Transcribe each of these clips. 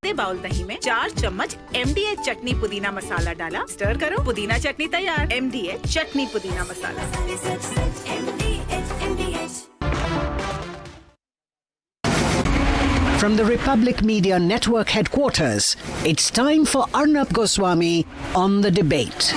आधे बाउल दही में 4 चम्मच MDH चटनी पुदीना मसाला डाला, स्टर करो, पुदीना चटनी तैयार। MDH चटनी पुदीना मसाला। From the Republic Media Network headquarters, it's time for Arnab Goswami on The Debate.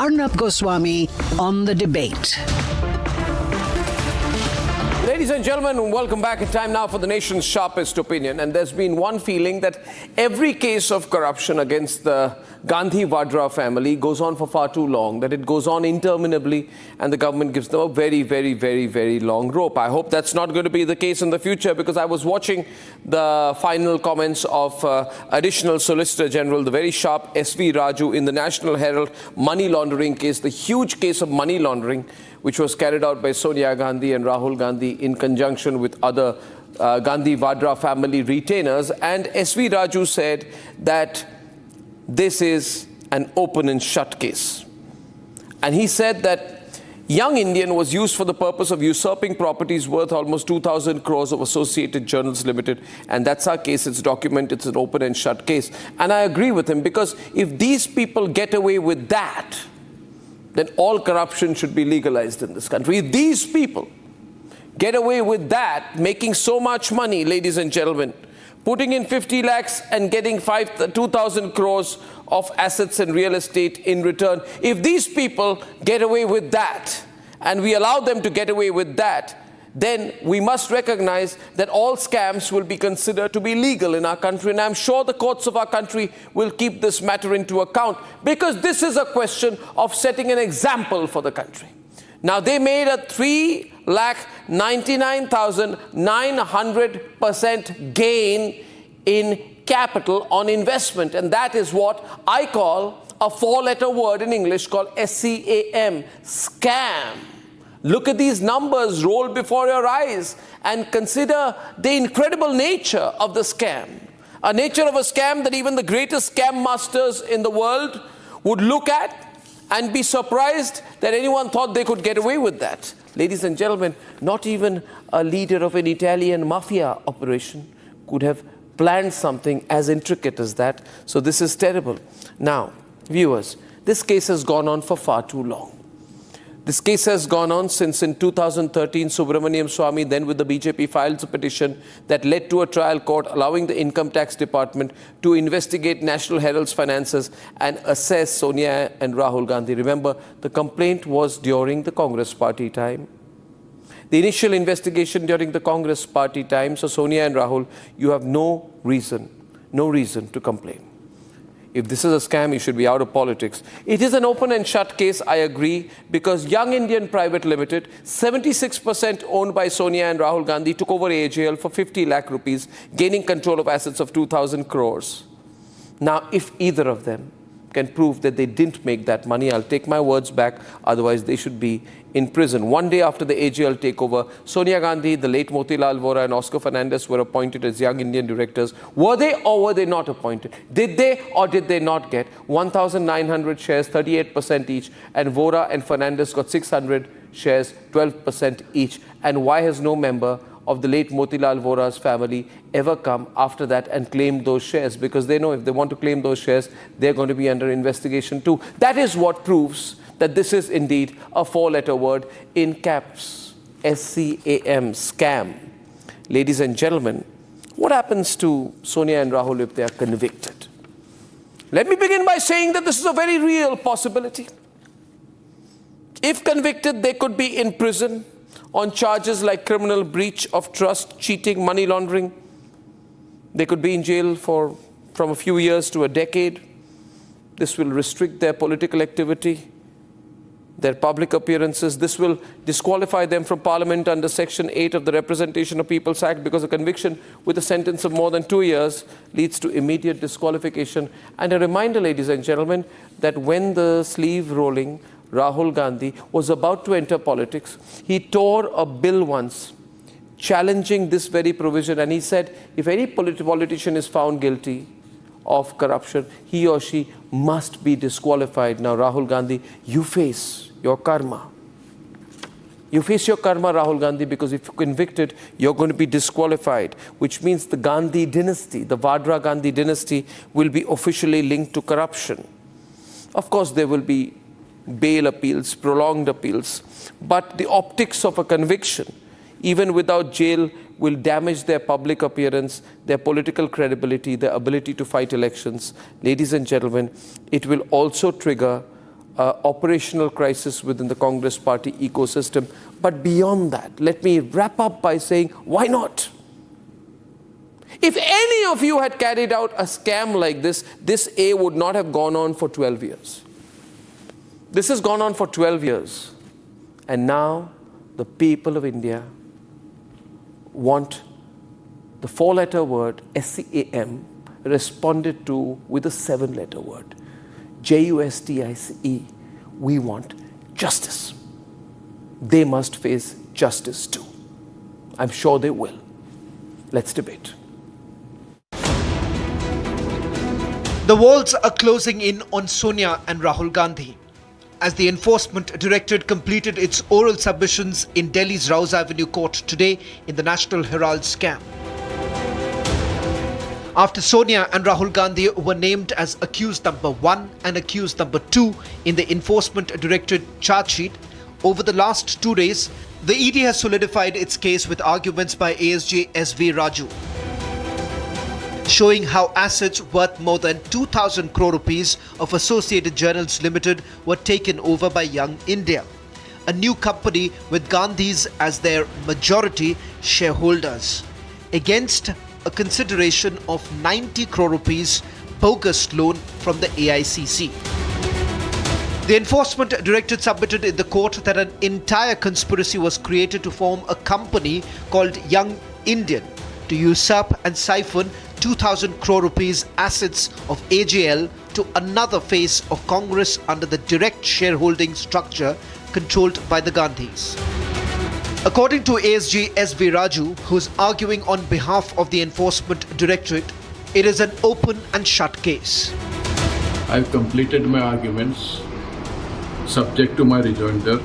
Arnab Goswami on The Debate. Ladies and gentlemen, welcome back. It's time now for the nation's sharpest opinion. And there's been one feeling that every case of corruption against the Gandhi Vadra family goes on for far too long, that it goes on interminably, and the government gives them a very, very, very, very long rope. I hope that's not going to be the case in the future, because I was watching the final comments of Additional Solicitor General, the very sharp S.V. Raju, in the National Herald money laundering case, the huge case of money laundering, which was carried out by Sonia Gandhi and Rahul Gandhi in conjunction with other Gandhi Vadra family retainers. And S.V. Raju said that this is an open and shut case. And he said that Young Indian was used for the purpose of usurping properties worth almost 2,000 crores of Associated Journals Limited. And that's our case. It's documented. It's an open and shut case. And I agree with him, because if these people get away with that, then all corruption should be legalized in this country. If these people get away with that, making so much money, ladies and gentlemen, putting in 50 lakhs and getting 2,000 crores of assets and real estate in return, if these people get away with that, and we allow them to get away with that, then we must recognize that all scams will be considered to be legal in our country. And I'm sure the courts of our country will keep this matter into account, because this is a question of setting an example for the country. Now, they made a 3,99,900% gain in capital on investment. And that is what I call a four-letter word in English called SCAM, scam. Look at these numbers roll before your eyes and consider the incredible nature of the scam. A nature of a scam that even the greatest scam masters in the world would look at and be surprised that anyone thought they could get away with that. Ladies and gentlemen, not even a leader of an Italian mafia operation could have planned something as intricate as that. So this is terrible. Now, viewers, this case has gone on for far too long. This case has gone on since in 2013, Subramaniam Swamy, then with the BJP, filed a petition that led to a trial court allowing the Income Tax Department to investigate National Herald's finances and assess Sonia and Rahul Gandhi. Remember, the complaint was during the Congress party time. The initial investigation during the Congress party time. So Sonia and Rahul, you have no reason to complain. If this is a scam, you should be out of politics. It is an open and shut case, I agree, because Young Indian Private Limited, 76% owned by Sonia and Rahul Gandhi, took over AJL for 50 lakh rupees, gaining control of assets of 2,000 crores. Now, if either of them can prove that they didn't make that money, I'll take my words back. Otherwise, they should be in prison. One day after the AJL takeover, Sonia Gandhi, the late Motilal Vora, and Oscar Fernandez were appointed as Young Indian directors. Were they or were they not appointed? Did they or did they not get 1,900 shares, 38% each, and Vora and Fernandez got 600 shares, 12% each? And why has no member of the late Motilal Vora's family ever come after that and claimed those shares? Because they know if they want to claim those shares, they're going to be under investigation too. That is what proves that this is indeed a four-letter word in caps. SCAM, scam. Ladies and gentlemen, what happens to Sonia and Rahul if they are convicted? Let me begin by saying that this is a very real possibility. If convicted, they could be in prison on charges like criminal breach of trust, cheating, money laundering. They could be in jail from a few years to a decade. This will restrict their political activity. their public appearances. This will disqualify them from Parliament under Section 8 of the Representation of People's Act, because a conviction with a sentence of more than 2 years leads to immediate disqualification. And a reminder, ladies and gentlemen, that when the sleeve rolling Rahul Gandhi was about to enter politics, he tore a bill once challenging this very provision, and he said if any politician is found guilty of corruption, he or she must be disqualified. Now, Rahul Gandhi, you face your karma. You face your karma, Rahul Gandhi, because if you're convicted, you're going to be disqualified, which means the Gandhi dynasty, the Vadra Gandhi dynasty, will be officially linked to corruption. Of course, there will be bail appeals, prolonged appeals, but the optics of a conviction, even without jail, will damage their public appearance, their political credibility, their ability to fight elections. Ladies and gentlemen, it will also trigger operational crisis within the Congress party ecosystem. But beyond that, let me wrap up by saying, why not? If any of you had carried out a scam like this, this would not have gone on for 12 years. This has gone on for 12 years. And now the people of India want the 4-letter word SCAM responded to with a 7-letter word. JUSTICE. We want justice. They must face justice too. I'm sure they will. Let's debate. The walls are closing in on Sonia and Rahul Gandhi as the Enforcement Directorate completed its oral submissions in Delhi's Rouse Avenue Court today in the National Herald scam. After Sonia and Rahul Gandhi were named as accused number 1 and accused number 2 in the Enforcement Directorate charge sheet, over the last 2 days, the ED has solidified its case with arguments by AJL'S Raju, showing how assets worth more than 2,000 crore rupees of Associated Journals Limited were taken over by Young India, a new company with Gandhis as their majority shareholders, against a consideration of 90 crore rupees bogus loan from the AICC. The Enforcement Directorate submitted in the court that an entire conspiracy was created to form a company called Young Indian to usurp and siphon 2,000 crore rupees assets of AJL to another face of Congress under the direct shareholding structure controlled by the Gandhis. According to AJL'S Raju, who is arguing on behalf of the Enforcement Directorate, it is an open and shut case. I've completed my arguments subject to my rejoinder.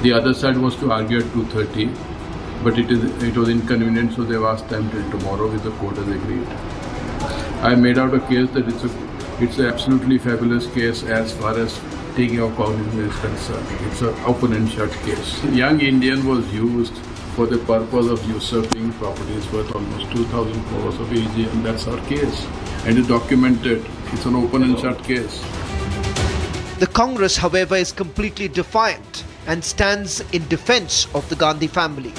The other side was to argue at 2:30, but it was inconvenient, so they've asked time till tomorrow, which the court has agreed. I made out a case that it's an absolutely fabulous case as far as taking of cognizance is concerned. It's an open and shut case. Young Indian was used for the purpose of usurping properties worth almost 2,000 crores of AG, and that's our case. And it's documented. It's an open and shut case. The Congress, however, is completely defiant and stands in defense of the Gandhi family.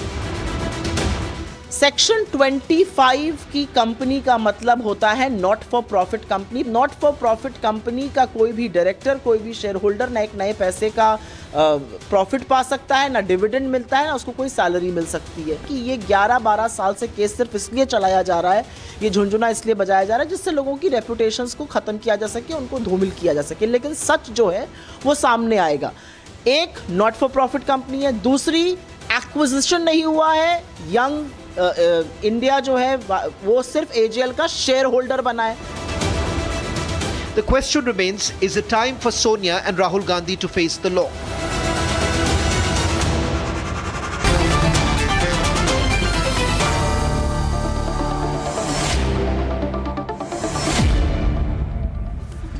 Section 25 की company का मतलब होता है not for profit company. Not for profit company का कोई भी director, कोई भी शेयर होल्डर ना एक नए पैसे का प्रॉफिट पा सकता है, ना डिविडेंड मिलता है, ना उसको कोई सैलरी मिल सकती है। कि ये 11-12 साल से केस सिर्फ इसलिए चलाया जा रहा है, ये झुंझुना इसलिए बजाया जा रहा है जिससे लोगों की रेपुटेशंस को ख़त्म किया जा सके, उनको धूमिल किया जा सके। लेकिन सच जो है वो सामने आएगा। एक नॉट फॉर प्रॉफिट कंपनी है, दूसरी एक्विजिशन नहीं हुआ है। यंग इंडिया जो है वो सिर्फ AJL का शेयर होल्डर बना है। The question remains, is it time for Sonia and Rahul Gandhi to face the law?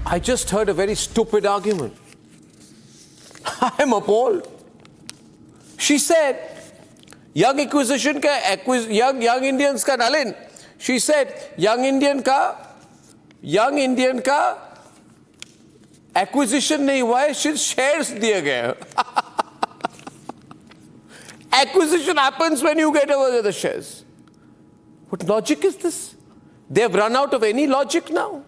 I just heard a very stupid argument. I'm appalled. She said, young acquisition ka young Indians ka Nalin. She said young Indian ka acquisition nahi hua hai, shares diye gaye. Acquisition happens when you get over the shares. What logic is this? They have run out of any logic now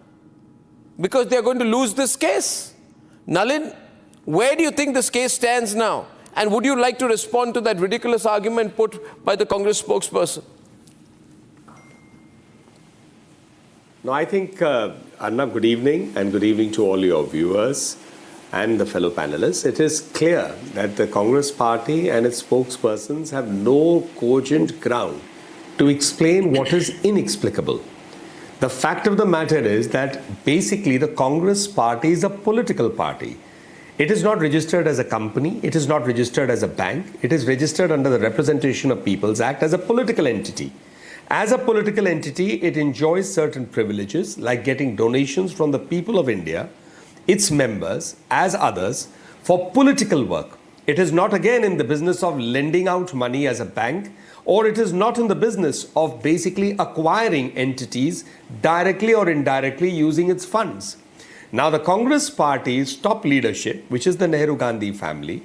because they are going to lose this case. Nalin, Where do you think this case stands now? And would you like to respond to that ridiculous argument put by the Congress spokesperson? No, I think, Arnab, good evening, and good evening to all your viewers and the fellow panelists. It is clear that the Congress party and its spokespersons have no cogent ground to explain what is inexplicable. The fact of the matter is that basically the Congress party is a political party. It is not registered as a company. It is not registered as a bank. It is registered under the Representation of People's Act as a political entity. As a political entity, it enjoys certain privileges like getting donations from the people of India, its members, as others, for political work. It is not again in the business of lending out money as a bank, or it is not in the business of basically acquiring entities directly or indirectly using its funds. Now, the Congress party's top leadership, which is the Nehru-Gandhi family,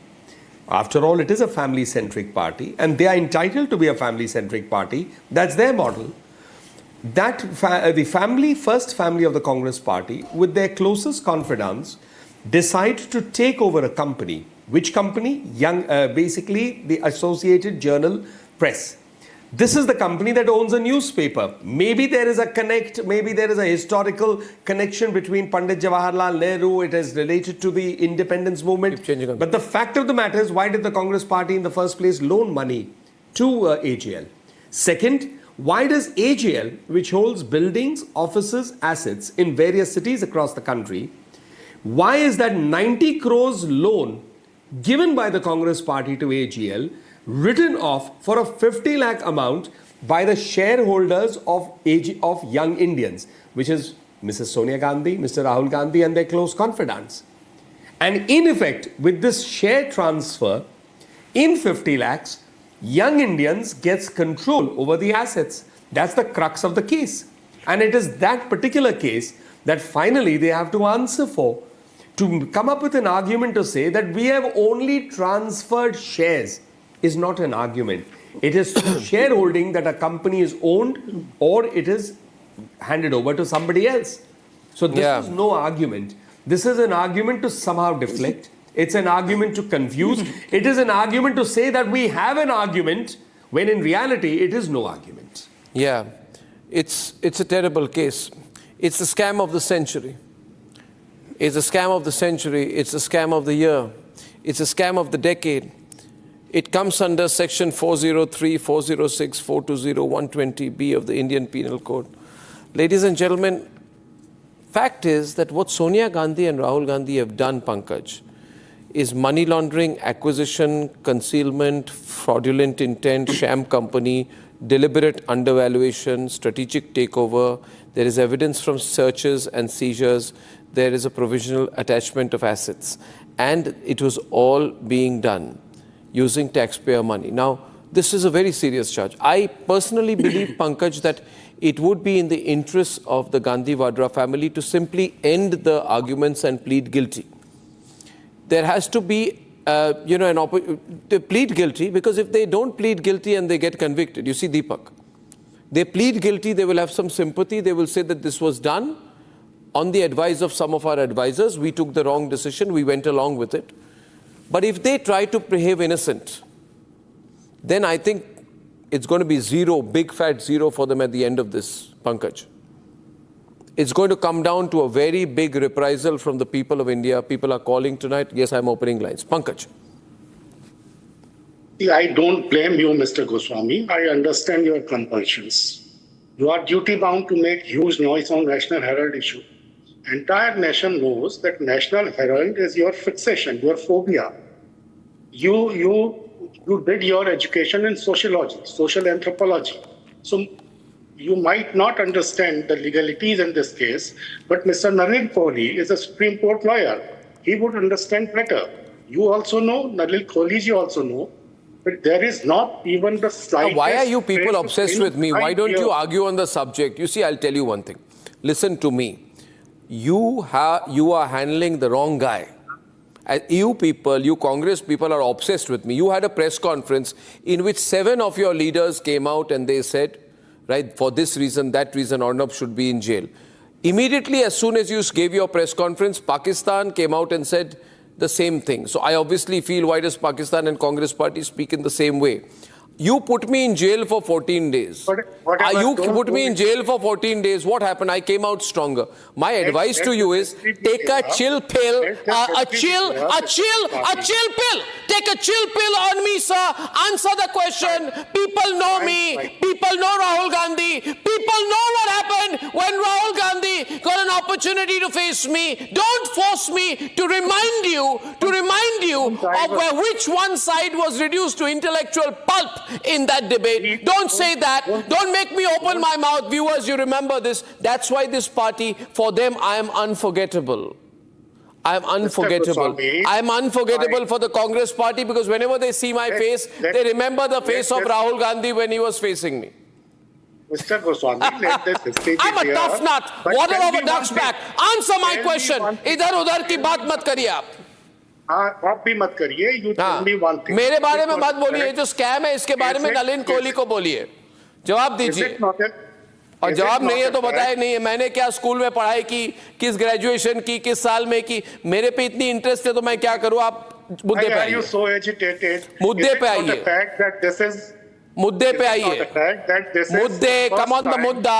after all, it is a family-centric party, and they are entitled to be a family-centric party. That's their model. The first family of the Congress party, with their closest confidants, decide to take over a company. Which company? Basically, the Associated Journal Press. This is the company that owns a newspaper. Maybe there is a connect, maybe there is a historical connection between Pandit Jawaharlal Nehru. It is related to the independence movement. But the fact of the matter is, why did the Congress party in the first place loan money to AJL? Second, why does AJL, which holds buildings, offices, assets in various cities across the country, why is that 90 crores loan given by the Congress party to AJL written off for a 50 lakh amount by the shareholders of Young Indians, which is Mrs. Sonia Gandhi, Mr. Rahul Gandhi and their close confidants? And in effect, with this share transfer in 50 lakhs, Young Indians gets control over the assets. That's the crux of the case. And it is that particular case that finally they have to answer for, to come up with an argument to say that we have only transferred shares is not an argument. It is shareholding that a company is owned or it is handed over to somebody else. So this is no argument. This is an argument to somehow deflect. It's an argument to confuse. It is an argument to say that we have an argument when in reality it is no argument. Yeah, it's a terrible case. It's the scam of the century. It's a scam of the century. It's a scam of the year. It's a scam of the decade. It comes under section 403, 406, 420, 120B of the Indian Penal Code. Ladies and gentlemen, fact is that what Sonia Gandhi and Rahul Gandhi have done, Pankaj, is money laundering, acquisition, concealment, fraudulent intent, sham company, deliberate undervaluation, strategic takeover. There is evidence from searches and seizures. There is a provisional attachment of assets. And it was all being done using taxpayer money. Now, this is a very serious charge. I personally believe, Pankaj, that it would be in the interests of the Gandhi Vadra family to simply end the arguments and plead guilty. There has to be, they plead guilty, because if they don't plead guilty and they get convicted, you see, Deepak, they plead guilty, they will have some sympathy, they will say that this was done on the advice of some of our advisors, we took the wrong decision, we went along with it. But if they try to behave innocent, then I think it's going to be zero, big fat zero for them at the end of this, Pankaj. It's going to come down to a very big reprisal from the people of India. People are calling tonight. Yes, I'm opening lines. Pankaj. I don't blame you, Mr. Goswami. I understand your compulsions. You are duty-bound to make huge noise on National Herald issue. Entire nation knows that National Herald is your fixation, your phobia. You did your education in sociology, social anthropology. So you might not understand the legalities in this case, but Mr. Nalin Kohli is a Supreme Court lawyer. He would understand better. You also know, Nalin Kohli ji also know, but there is not even the slightest... Why are you people obsessed with me? Why don't you argue on the subject? You see, I'll tell you one thing. Listen to me. You are handling the wrong guy. You people, you Congress people are obsessed with me. You had a press conference in which 7 of your leaders came out and they said, right, for this reason, that reason, Arnab should be in jail. Immediately, as soon as you gave your press conference, Pakistan came out and said, the same thing. So I obviously feel why does Pakistan and Congress party speak in the same way? You put me in jail for 14 days. You put me in jail for 14 days. What happened? I came out stronger. My advice to you is take a chill pill, a chill pill. Take a chill pill on me, sir. Answer the question. People know me. People know Rahul Gandhi. People know what happened when Rahul Gandhi got an opportunity to face me. Don't force me to remind you of which one side was reduced to intellectual pulp in that debate. Don't say that. Don't make me open my mouth. Viewers, you remember this. That's why this party, for them, I am unforgettable. I am unforgettable. I am unforgettable for the Congress party because whenever they see my face, they remember the face of Rahul Gandhi when he was facing me. Mr. Goswami, let this history be I'm a tough nut. Water over duck's back. Answer my question. Idhar udhar ki baat mat kariye aap. आप भी मत करिए. You tell me one thing. मेरे बारे में मत बोलिए. जो स्कैम है इसके बारे में नलिन कोहली को बोलिए. जवाब दीजिए. और जवाब नहीं है तो बताए नहीं है. मैंने क्या स्कूल में पढ़ाई की, किस ग्रेजुएशन की, किस साल में की, मेरे पे इतनी इंटरेस्ट है तो मैं क्या करूं. आप मुद्दे पे आइए. मुद्दे पे आइए. मुद्दे पे आइए. मुद्दे. Come on the mudda.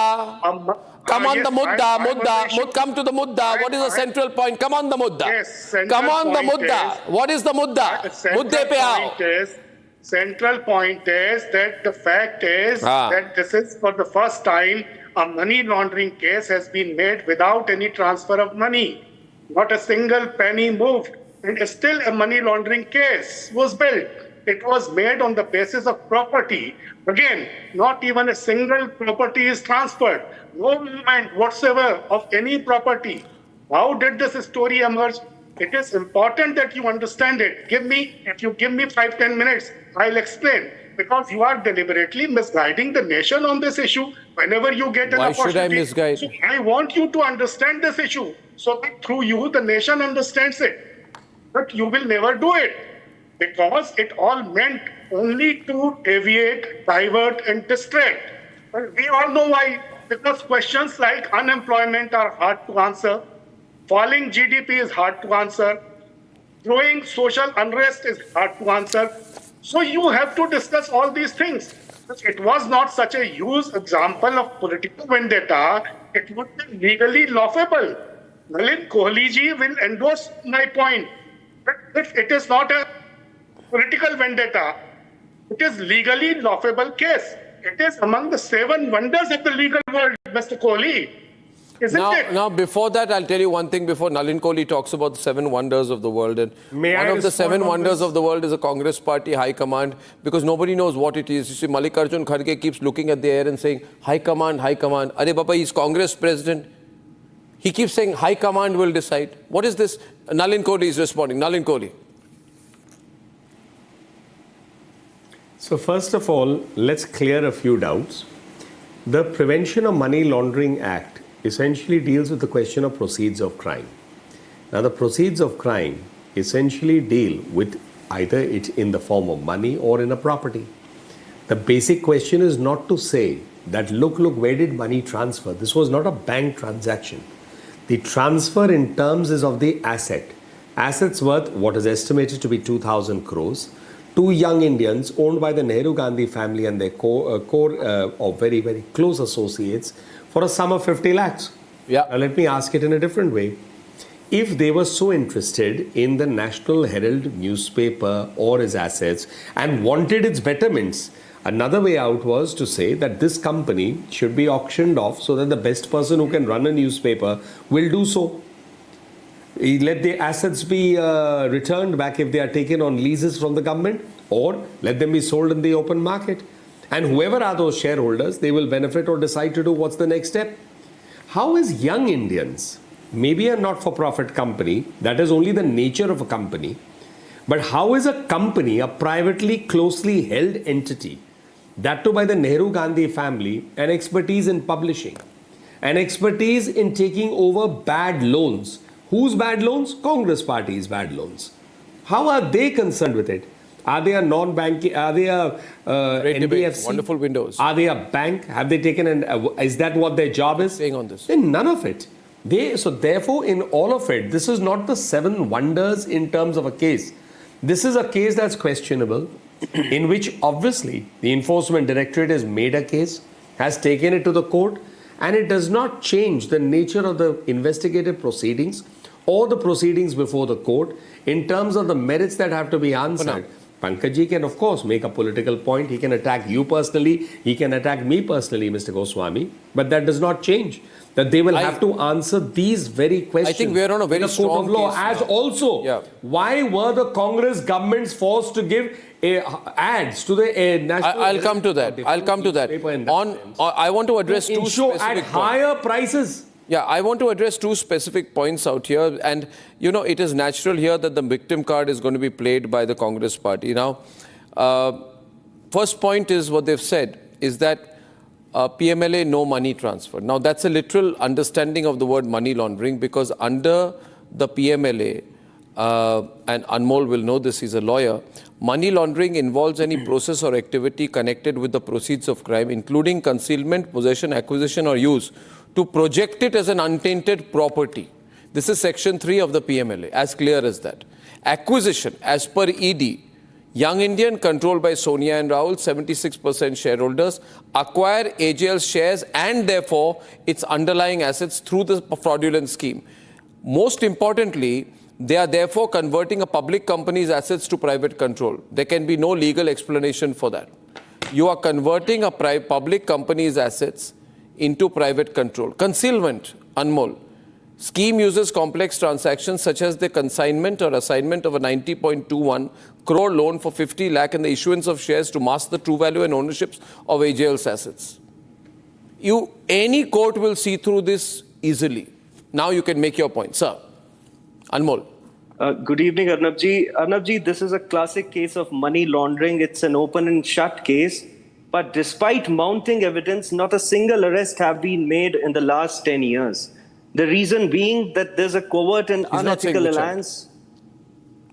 Come on the mudda. Come to the mudda. What is the central point? Come on the mudda. Come on the mudda. What is the mudda? Mudde pe aao. Central point is that the fact is that this is for the first time a money laundering case has been made without any transfer of money. Not a single penny moved. And still a money laundering case was built. It was made on the basis of property. Again, not even a single property is transferred. No movement whatsoever of any property. How did this story emerge? It is important that you understand it. If you give me 5-10 minutes, I'll explain. Because you are deliberately misguiding the nation on this issue whenever you get an opportunity. Why should I misguide? So I want you to understand this issue so that through you, the nation understands it. But you will never do it. Because it all meant only to deviate, divert, and distract. And we all know why. Because questions like unemployment are hard to answer, falling GDP is hard to answer, growing social unrest is hard to answer. So you have to discuss all these things. It was not such a huge example of political vendetta. It would be legally laughable. Nalin Kohli ji will endorse my point. But if it is not a political vendetta, it is legally laughable case. It is among the 7 wonders of the legal world, Mr. Kohli. Isn't it? Now, before that, I'll tell you one thing before Nalin Kohli talks about the 7 wonders of the world. And one of the 7 wonders of the world is a Congress party high command, because nobody knows what it is. You see, Mallikarjun Kharge keeps looking at the air and saying, high command, high command. Arey Baba, he's Congress president. He keeps saying, high command will decide. What is this? Nalin Kohli is responding. Nalin Kohli. So first of all, let's clear a few doubts. The Prevention of Money Laundering Act essentially deals with the question of proceeds of crime. Now, the proceeds of crime essentially deal with either it in the form of money or in a property. The basic question is not to say that, look, where did money transfer? This was not a bank transaction. The transfer in terms is of the asset. Assets worth what is estimated to be 2,000 crores. 2 young Indians owned by the Nehru Gandhi family and their core of very, very close associates for a sum of 50 lakhs. Yeah. Now let me ask it in a different way. If they were so interested in the National Herald newspaper or his assets and wanted its betterments, another way out was to say that this company should be auctioned off so that the best person who can run a newspaper will do so. Let the assets be returned back if they are taken on leases from the government, or let them be sold in the open market. And whoever are those shareholders, they will benefit or decide to do what's the next step. How is Young Indians, maybe a not-for-profit company, that is only the nature of a company, but how is a company, a privately closely held entity, that too by the Nehru Gandhi family, an expertise in publishing, an expertise in taking over bad loans? Whose bad loans? Congress party's bad loans. How are they concerned with it? Are they a non-banking? Are they a NBFC? Wonderful windows. Are they a bank? Have they taken an? Is that what their job is? Saying on this. Then none of it. So therefore, in all of it, this is not the seven wonders in terms of a case. This is a case that's questionable, in which obviously the Enforcement Directorate has made a case, has taken it to the court, and it does not change the nature of the investigative proceedings or the proceedings before the court in terms of the merits that have to be answered. Pankaj can, of course, make a political point. He can attack you personally. He can attack me personally, Mr. Goswami. But that does not change that they will have to answer these very questions. I think we are on a very strong court of law. case As now. also, why were the Congress governments forced to give ads to the National? I'll come to that. I'll come to that. I want to address two specific at higher prices. Yeah, I want to address two specific points out here. And, it is natural here that the victim card is going to be played by the Congress party. Now, first point is what they've said is that PMLA, no money transfer. Now, that's a literal understanding of the word money laundering, because under the PMLA, and Anmol will know this, he's a lawyer, money laundering involves any process or activity connected with the proceeds of crime, including concealment, possession, acquisition, or use, to project it as an untainted property. This is Section 3 of the PMLA, as clear as that. Acquisition, as per ED, Young Indian, controlled by Sonia and Rahul, 76% shareholders, acquire AJL's shares and therefore its underlying assets through the fraudulent scheme. Most importantly, they are therefore converting a public company's assets to private control. There can be no legal explanation for that. You are converting a public company's assets into private control. Concealment, Anmol. Scheme uses complex transactions such as the consignment or assignment of a 90.21 crore loan for 50 lakh and the issuance of shares to mask the true value and ownerships of AJL's assets. Any court will see through this easily. Now you can make your point. Sir, Anmol. Good evening, Arnabji. Arnabji, this is a classic case of money laundering. It's an open and shut case. But despite mounting evidence, not a single arrest have been made in the last 10 years. The reason being that there's a covert and unethical alliance.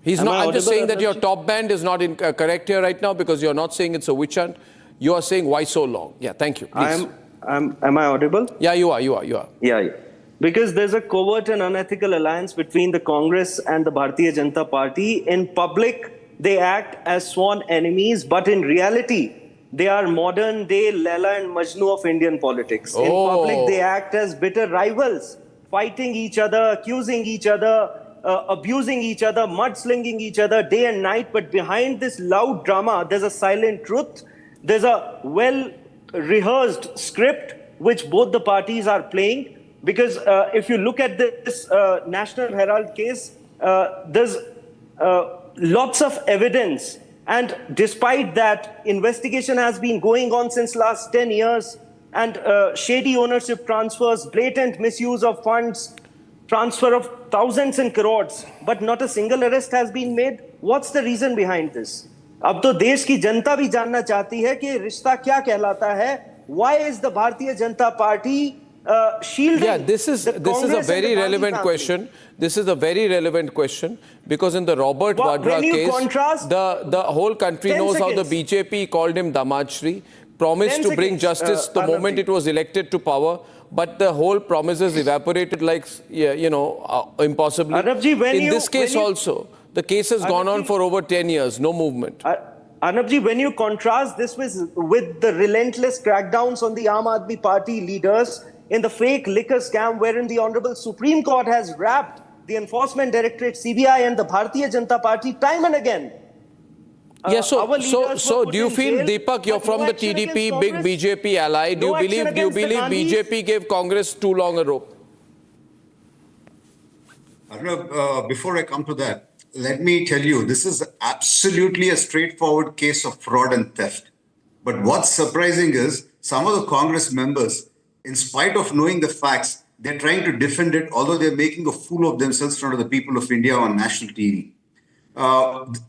I'm just saying that your top band is not correct here right now, because you're not saying it's a witch hunt. You are saying why so long? Yeah, thank you. Please. Am I audible? Yeah, you are. Yeah. Because there's a covert and unethical alliance between the Congress and the Bharatiya Janata Party. In public, they act as sworn enemies, but in reality, they are modern-day Laila and Majnu of Indian politics. In public, they act as bitter rivals, fighting each other, accusing each other, abusing each other, mudslinging each other day and night. But behind this loud drama, there's a silent truth. There's a well-rehearsed script which both the parties are playing. Because if you look at this National Herald case, there's lots of evidence. And despite that, investigation has been going on since last 10 years. And shady ownership transfers, blatant misuse of funds, transfer of thousands and crores, but not a single arrest has been made. What's the reason behind this? अब तो देश की जनता भी जानना चाहती है कि रिश्ता क्या कहलाता है. Why is the Bharatiya Janata Party shielding? Yeah, this is a very relevant question. This is a very relevant question, because in the Robert Vadra case, the whole country knows how the BJP called him Damashri, promised to bring justice the moment it was elected to power, but the whole promises evaporated like, impossibly. In this case also, the case has gone on for over 10 years, no movement. Arnabji, when you contrast this with the relentless crackdowns on the Aam Aadmi Party leaders in the fake liquor scam wherein the Honorable Supreme Court has wrapped the Enforcement Directorate, CBI and the Bharatiya Janata Party time and again. So do you feel, Deepak, you're from the TDP, big BJP ally, do you believe BJP gave Congress too long a rope? Arnab, before I come to that, let me tell you, this is absolutely a straightforward case of fraud and theft. But what's surprising is some of the Congress members, in spite of knowing the facts, they're trying to defend it, although they're making a fool of themselves in front of the people of India on national TV.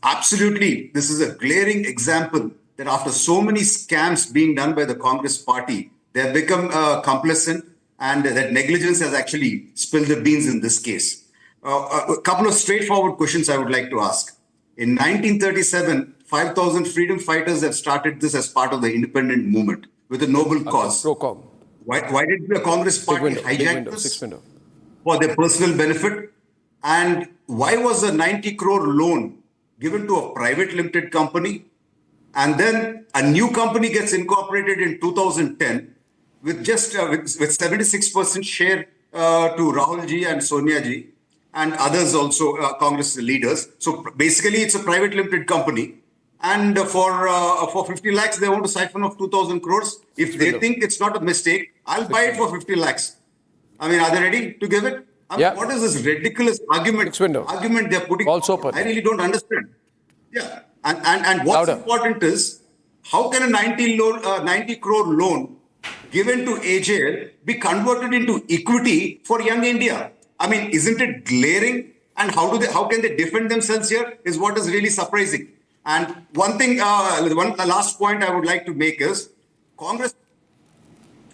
Absolutely, this is a glaring example that after so many scams being done by the Congress party, they have become complacent, and that negligence has actually spilled the beans in this case. A couple of straightforward questions I would like to ask. In 1937, 5,000 freedom fighters have started this as part of the independent movement with a noble cause. Why did the Congress party hijack this? for their personal benefit? And why was a 90 crore loan given to a private limited company? And then a new company gets incorporated in 2010 with just with 76% share to Rahul ji and Sonia ji and others also, Congress leaders. So basically, it's a private limited company. And for 50 lakhs, they want to siphon off 2,000 crores. If they think it's not a mistake, I'll buy it for 50 lakhs. I mean, are they ready to give it? I mean, what is this ridiculous argument they're putting? I really don't understand. Yeah. And what's important is, how can a 90 crore loan given to AJL be converted into equity for young India? I mean, isn't it glaring? And how can they defend themselves here is what is really surprising. And one thing, the last point I would like to make is, Congress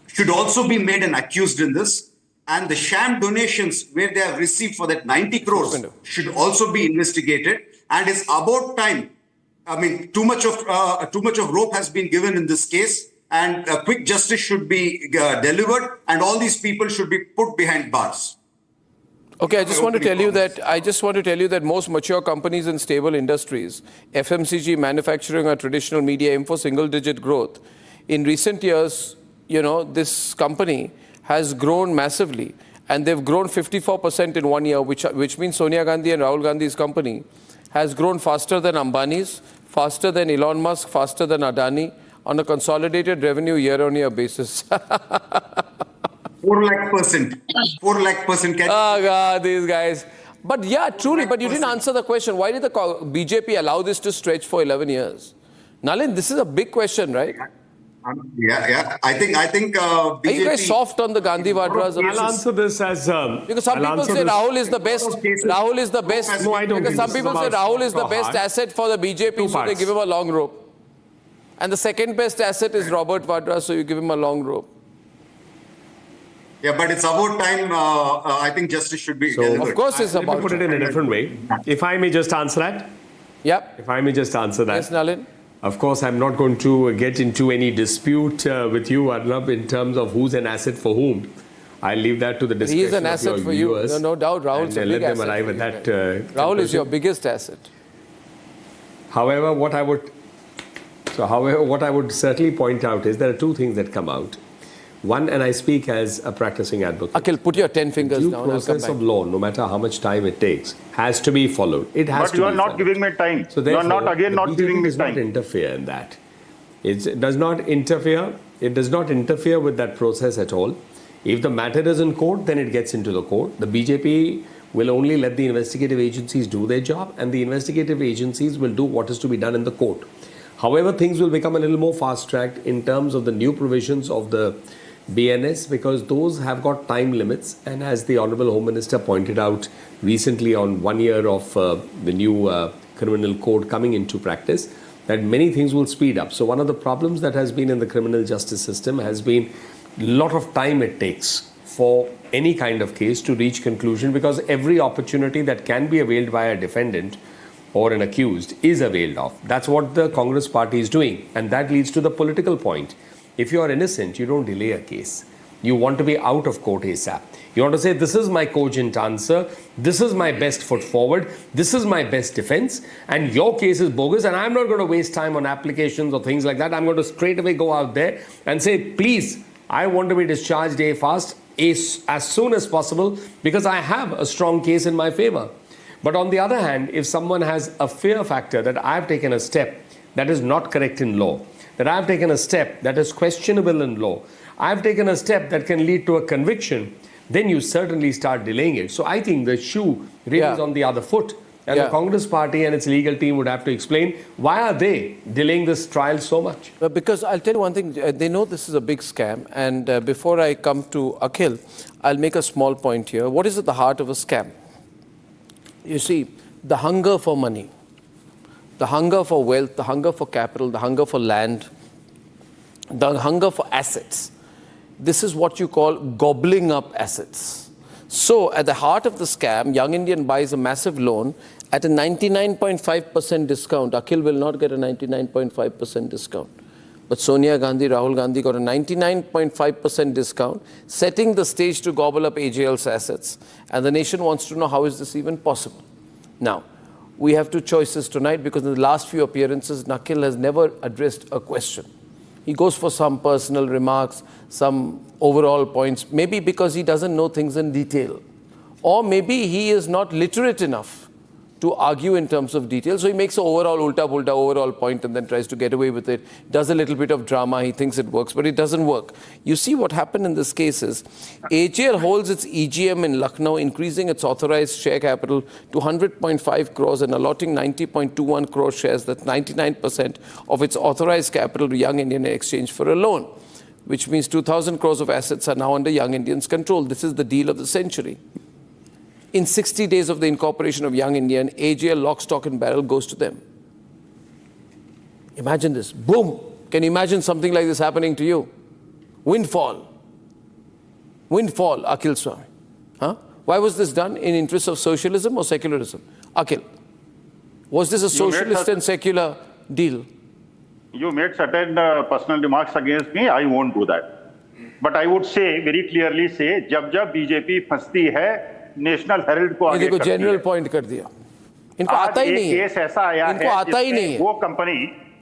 should also be made an accused in this. And the sham donations where they have received for that 90 crores should also be investigated. And it's about time. I mean, too much of rope has been given in this case, and quick justice should be delivered, and all these people should be put behind bars. Okay, I just want to tell you that most mature companies in stable industries, FMCG, manufacturing, or traditional media, aim for single-digit growth. In recent years, this company has grown massively, and they've grown 54% in 1 year, which means Sonia Gandhi and Rahul Gandhi's company has grown faster than Ambani's, faster than Elon Musk, faster than Adani on a consolidated revenue year-on-year basis. 4 lakh%. 4 lakh%. Oh God, these guys. But yeah, truly, but you didn't answer the question. Why did the BJP allow this to stretch for 11 years? Nalin, this is a big question, right? Yeah. I think BJP... Are you guys soft on the Gandhi Vadras? I'll answer this as... because some people say Rahul is the best. Rahul is the best. No, I don't because some people say Rahul is the best asset for the BJP, so they give him a long rope. And the second best asset is Robert Vadra, so you give him a long rope. Yeah, but it's about time. I think justice should be delivered. Of course, it's about. Let me put it in a different way. If I may just answer that. Yep. If I may just answer that. Yes, Nalin. Of course, I'm not going to get into any dispute with you, Arnab, in terms of who's an asset for whom. I'll leave that to the discussion. He is an asset for you. No doubt, Rahul's a big asset. Let them arrive at that. Rahul is your biggest asset. However, what I would certainly point out is there are two things that come out. One, and I speak as a practicing advocate. Akhil, put your 10 fingers down. The process of law, no matter how much time it takes, has to be followed. It has to be followed. But you are not giving me time. So therefore, you are not giving me time. It does not interfere in that. It does not interfere. It does not interfere with that process at all. If the matter is in court, then it gets into the court. The BJP will only let the investigative agencies do their job, and the investigative agencies will do what is to be done in the court. However, things will become a little more fast-tracked in terms of the new provisions of the BNS, because those have got time limits, and as the Honourable Home Minister pointed out recently on 1 year of the new criminal code coming into practice, that many things will speed up. So one of the problems that has been in the criminal justice system has been a lot of time it takes for any kind of case to reach conclusion, because every opportunity that can be availed by a defendant or an accused is availed of. That's what the Congress party is doing, and that leads to the political point. If you are innocent, you don't delay a case. You want to be out of court ASAP. You want to say, this is my cogent answer, this is my best foot forward, this is my best defense, and your case is bogus, and I'm not going to waste time on applications or things like that. I'm going to straight away go out there and say, please, I want to be discharged as soon as possible, because I have a strong case in my favor. But on the other hand, if someone has a fear factor that I've taken a step that is not correct in law, that I've taken a step that is questionable in law, I've taken a step that can lead to a conviction, then you certainly start delaying it. So I think the shoe really is on the other foot. And the Congress party and its legal team would have to explain, why are they delaying this trial so much? Because I'll tell you one thing, they know this is a big scam. And before I come to Akhil, I'll make a small point here. What is at the heart of a scam? You see, the hunger for money, the hunger for wealth, the hunger for capital, the hunger for land, the hunger for assets. This is what you call gobbling up assets. So at the heart of the scam, young Indian buys a massive loan at a 99.5% discount. Akhil will not get a 99.5% discount. But Sonia Gandhi, Rahul Gandhi got a 99.5% discount, setting the stage to gobble up AJL'S assets. And the nation wants to know, how is this even possible? Now, we have two choices tonight, because in the last few appearances, Nakil has never addressed a question. He goes for some personal remarks, some overall points, maybe because he doesn't know things in detail. Or maybe he is not literate enough to argue in terms of detail. So he makes an overall ulta-pulta overall point and then tries to get away with it, does a little bit of drama, he thinks it works, but it doesn't work. You see what happened in this case is, AJL holds its EGM in Lucknow, increasing its authorized share capital to 100.5 crores and allotting 90.21 crore shares, that's 99% of its authorized capital to Young Indian in exchange for a loan, which means 2,000 crores of assets are now under Young Indian's control. This is the deal of the century. In 60 days of the incorporation of Young Indian, AJL lock, stock and barrel goes to them. Imagine this. Boom! Can you imagine something like this happening to you? Windfall. Windfall, Akhil Swami. Huh? Why was this done? In interest of socialism or secularism? Akhil, was this a socialist and secular deal? You made certain personal remarks against me. I won't do that. But I would say, very clearly say, जब BJP फंसती है, national Herald को आगे देखो general point कर दिया, इनको आता ही नहीं है, केस ऐसा आया इनको आता ही नहीं है। वो कंपनी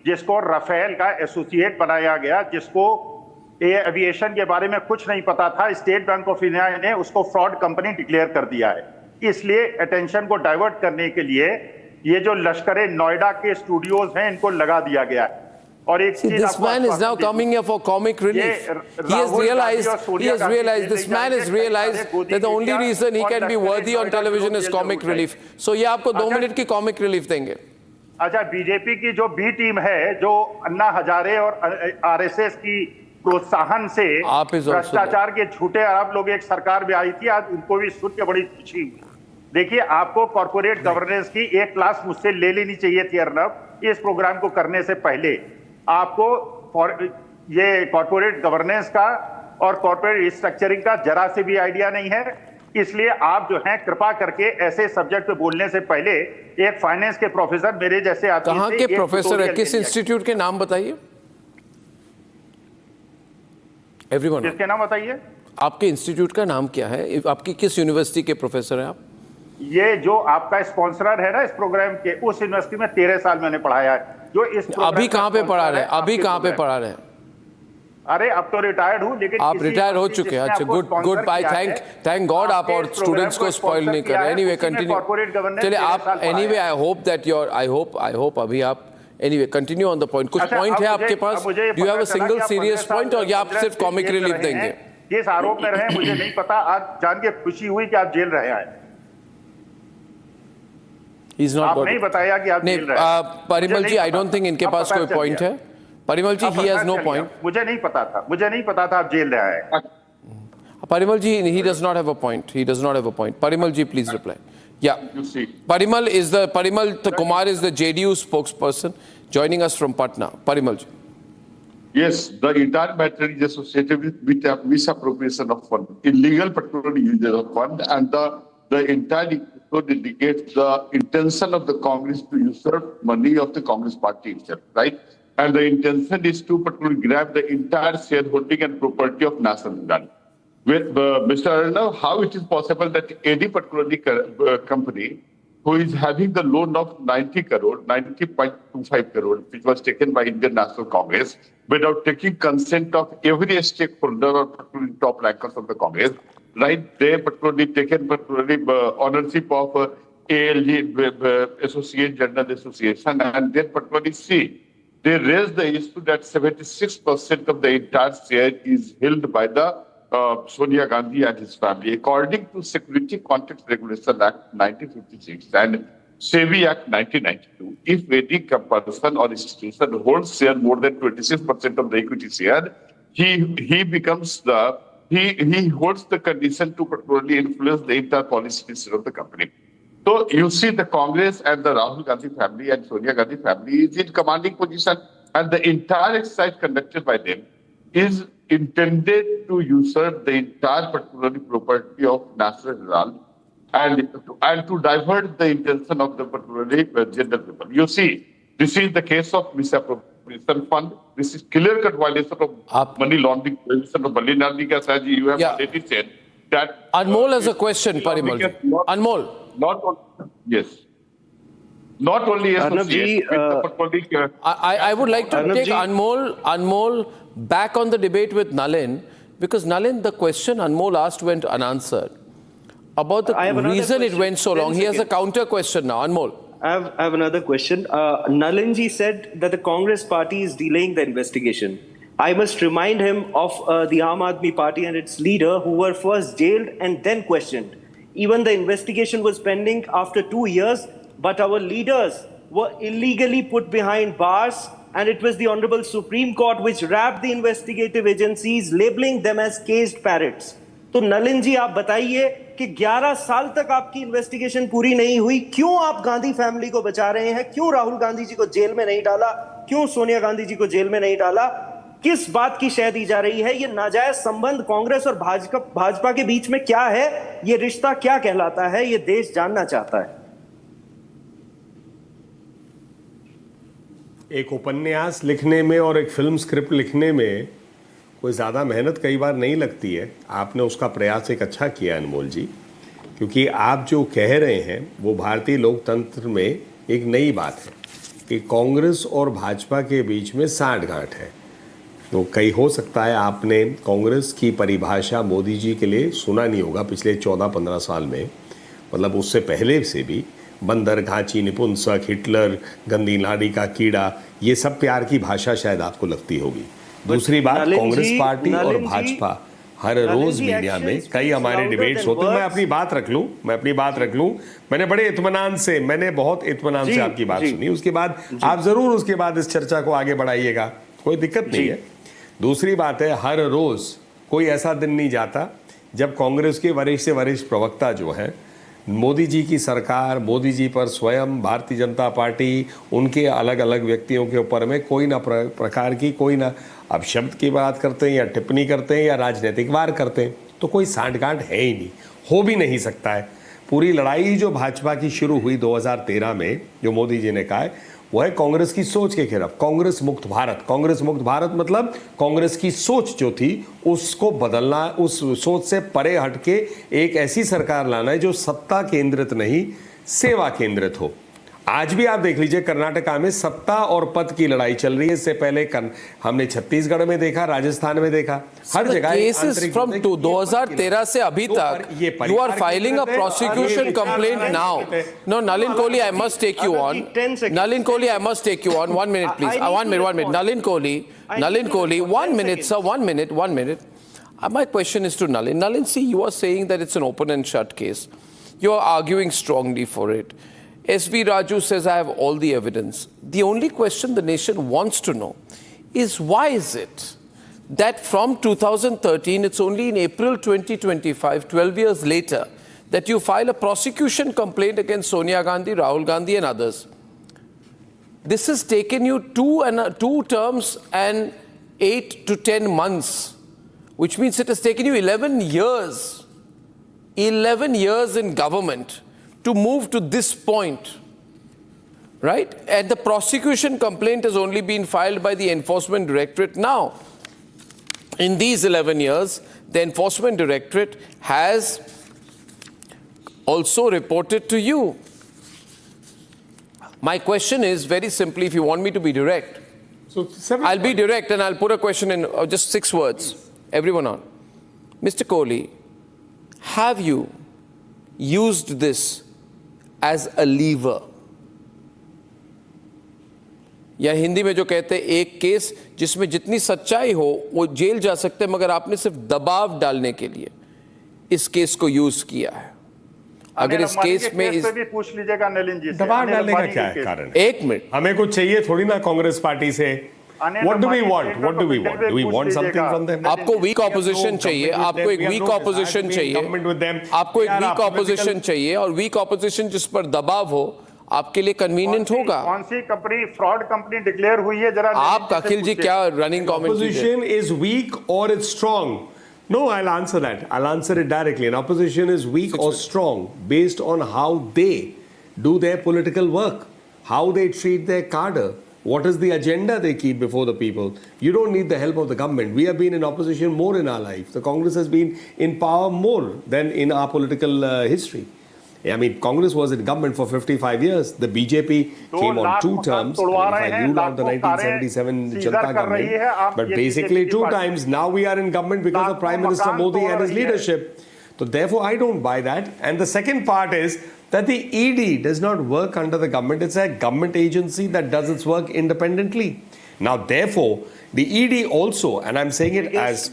जिसको राफेल का एसोसिएट बनाया गया, जिसको एविएशन के बारे में कुछ नहीं पता था, स्टेट बैंक ऑफ इंडिया ने उसको फ्रॉड कंपनी डिक्लेयर कर दिया है। इसलिए अटेंशन को डाइवर्ट करने के लिए ये जो लश्कर नोएडा के स्टूडियोज हैं, इनको लगा दिया गया है। See, this man is now coming here for comic relief. He has realized this man has realized that the only reason he can be worthy on television is comic relief. So ये आपको 2 minute की comic relief देंगे। अच्छा, BJP की जो B team है, जो अन्ना हजारे और आरएसएस की प्रोत्साहन से भ्रष्टाचार के झूठे आरोप लोग एक सरकार में आई थी, आज उनको भी सुन के बड़ी खुशी हुई। देखिए, आपको कॉर्पोरेट गवर्नेंस की एक क्लास मुझसे ले लेनी चाहिए थी अर्नब, इस प्रोग्राम को करने से पहले। आपको ये कॉर्पोरेट गवर्नेंस का और कॉर्पोरेट स्ट्रक्चरिंग का जरा से भी आइडिया नहीं है, इसलिए आप जो हैं कृपा करके ऐसे सब्जेक्ट पे बोलने से पहले एक फाइनेंस के प्रोफेसर मेरे जैसे आदमी कहाँ के प्रोफेसर है, किस इंस्टीट्यूट के नाम बताइए, एवरीवन किसके नाम बताइए, आपके इंस्टीट्यूट का नाम क्या है, आपकी किस यूनिवर्सिटी के प्रोफेसर हैं आप? ये जो आपका स्पॉन्सर है ना इस प्रोग्राम के, उस यूनिवर्सिटी में 13 साल मैंने पढ़ाया है। जो इस अभी कहाँ पे पढ़ा रहे हैं, अभी कहाँ पे पढ़ा रहे हैं? अरे अब तो रिटायर्ड हूँ, लेकिन आप रिटायर हो चुके हैं। अच्छा, गुड बाय, थैंक गॉड आप और स्टूडेंट्स को स्पॉइल नहीं कर रहे। एनीवे कंटिन्यू, चलिए आप anyway I hope that your I hope अभी आप anyway continue on the point. कुछ पॉइंट है आपके पास? Do you have a single serious point और या आप सिर्फ कॉमिक रिलीफ देंगे? किस आरोप में रहे मुझे नहीं पता, आज जान के खुशी हुई कि आप जेल रहे हैं। आप नहीं बताया कि आप जेल रहे हैं। परिमल जी, आई डोंट थिंक इनके पास कोई पॉइंट है। परिमल जी, he has no point. मुझे नहीं पता था आप जेल रहे हैं। Parimal ji, he does not have a point. Parimal ji, please reply. Yeah. Parimal Kumar is the JDU spokesperson joining us from Patna. Parimal ji. Yes, the entire matter is associated with misappropriation of fund, illegal particularly usage of fund, and the entire episode indicates the intention of the Congress to usurp money of the Congress party itself, right? And the intention is to particularly grab the entire shareholding and property of National Herald. With Mr. Arnab, how it is possible that any particularly company who is having the loan of 90.25 crore, which was taken by Indian National Congress, without taking consent of every stakeholder or particularly top rankers of the Congress, right? They particularly taken ownership of AJL'S, Associate General Association, and then particularly see. They raised the issue that 76% of the entire share is held by the Sonia Gandhi and his family. According to Security Contracts Regulation Act 1956 and SEBI Act 1992, if any person or institution holds share more than 26% of the equity share, he becomes he holds the condition to particularly influence the entire policy decision of the company. So you see the Congress and the Rahul Gandhi family and Sonia Gandhi family is in commanding position, and the entire exercise conducted by them is intended to usurp the entire particularly property of National Herald and to divert the intention of the particularly general people. You see, this is the case of misappropriation. Provision Fund. This is clear-cut violation of money laundering prohibition of money laundering, as you have already said. That Anmol has a question, Parimal. Anmol. Yes. Not only associated with the public. I would like to take Anmol back on the debate with Nalin, because Nalin, the question Anmol asked went unanswered. About the reason it went so long. He has a counter question now. Anmol. I have another question. Nalinji said that the Congress party is delaying the investigation. I must remind him of the Aam Aadmi Party and its leader, who were first jailed and then questioned. Even the investigation was pending after 2 years, but our leaders were illegally put behind bars, and it was the Honorable Supreme Court which wrapped the investigative agencies, labeling them as caged parrots. तो नलिन जी आप बताइए कि 11 साल तक आपकी investigation पूरी नहीं हुई, क्यों आप गांधी फैमिली को बचा रहे हैं, क्यों राहुल गांधी जी को जेल में नहीं डाला, क्यों सोनिया गांधी जी को जेल में नहीं डाला, किस बात की शह दी जा रही है, ये नाजायज संबंध कांग्रेस और भाजपा के बीच में क्या है, ये रिश्ता क्या कहलाता है, ये देश जानना चाहता है। एक उपन्यास लिखने में और एक फिल्म स्क्रिप्ट लिखने में कोई ज़्यादा मेहनत कई बार नहीं लगती है। आपने उसका प्रयास एक अच्छा किया अनमोल जी, क्योंकि आप जो कह रहे हैं वो भारतीय लोकतंत्र में एक नई बात है कि कांग्रेस और भाजपा के बीच में साठगांठ है। तो कई हो सकता है आपने कांग्रेस की परिभाषा मोदी जी के लिए सुना नहीं होगा पिछले 14-15 साल में, मतलब उससे पहले से भी बंदर, घाची, निपुंसक, हिटलर, गंदी नाड़ी का कीड़ा, ये सब प्यार की भाषा शायद आपको लगती होगी। दूसरी बात, कांग्रेस पार्टी और भाजपा हर रोज मीडिया में कई हमारे डिबेट्स होते हैं। मैं अपनी बात रख लूं, मैंने बड़े इत्मीनान से, बहुत इत्मीनान से आपकी बात सुनी, उसके बाद आप जरूर उसके बाद इस चर्चा को आगे बढ़ाइएगा, कोई दिक्कत नहीं है। दूसरी बात है, हर रोज कोई ऐसा दिन नहीं जाता जब कांग्रेस के वरिष्ठ से वरिष्ठ प्रवक्ता जो है मोदी जी की सरकार, मोदी जी पर स्वयं भारतीय जनता पार्टी, उनके अलग अलग व्यक्तियों के ऊपर में कोई ना प्रकार की, कोई ना अपशब्द की बात करते हैं या टिप्पणी करते हैं या राजनीतिक वार करते हैं। तो कोई सांठगांठ है ही नहीं, हो भी नहीं सकता है। पूरी लड़ाई जो भाजपा की शुरू हुई 2013 में, जो मोदी जी ने कहा है, वो है कांग्रेस की सोच के खिलाफ। कांग्रेस मुक्त भारत मतलब कांग्रेस की सोच जो थी उसको बदलना, उस सोच से परे हटके एक ऐसी सरकार लाना है जो सत्ता केंद्रित नहीं, सेवा केंद्रित हो। आज भी आप देख लीजिए, कर्नाटका में सत्ता और पद की लड़ाई चल रही है। इससे पहले हमने छत्तीसगढ़ में देखा, राजस्थान में देखा, हर जगह। फ्रॉम 2013 से अभी तक you are filing a prosecution complaint now. No, Nalin Kohli, I must take you on. Nalin Kohli, I must take you on. 1 minute please, 1 minute। Nalin Kohli, 1 minute sir, 1 minute। My question is to Nalin. Nalin, see, you are saying that it's an open and shut case. You are arguing strongly for it. S.V. Raju says, I have all the evidence. The only question the nation wants to know is, why is it that from 2013, it's only in April 2025, 12 years later, that you file a prosecution complaint against Sonia Gandhi, Rahul Gandhi and others? This has taken you 2 terms and 8 to 10 months, which means it has taken you 11 years. 11 years in government to move to this point, right? And the prosecution complaint has only been filed by the Enforcement Directorate now. In these 11 years, the Enforcement Directorate has also reported to you. My question is very simply, if you want me to be direct, I'll be direct and I'll put a question in just 6 words. Everyone on. Mr. Kohli, have you used this as a lever? या हिंदी में जो कहते हैं, एक case जिसमें जितनी सच्चाई हो वो जेल जा सकते हैं, मगर आपने सिर्फ दबाव डालने के लिए इस केस को यूज किया है। अगर इस केस में भी पूछ लीजिएगा नलिन जी से, दबाव डालने का क्या है कारण? 1 मिनट, हमें कुछ चाहिए थोड़ी ना कांग्रेस पार्टी से। What do we want? What do we want? Do we want something from them? आपको वीक ऑपोजिशन चाहिए, आपको एक वीक ऑपोजिशन चाहिए, आपको एक वीक ऑपोजिशन चाहिए, और वीक ऑपोजिशन जिस पर दबाव हो आपके लिए कन्वीनियंट होगा। कौन सी कंपनी फ्रॉड कंपनी डिक्लेयर हुई है, जरा आप अखिल जी क्या running commentary? Opposition is weak or it's strong? No, I'll answer that. I'll answer it directly. An opposition is weak or strong based on how they do their political work, how they treat their cadre, What is the agenda they keep before the people? You don't need the help of the government. We have been in opposition more in our life. The Congress has been in power more than in our political history. I mean, Congress was in government for 55 years. The BJP came on 2 terms. If I ruled out the 1977 Janata government, but basically 2 times. Now we are in government because of Prime Minister Modi and his leadership. So therefore, I don't buy that. And the second part is that the ED does not work under the government. It's a government agency that does its work independently. Now, therefore, the ED also, and I'm saying it as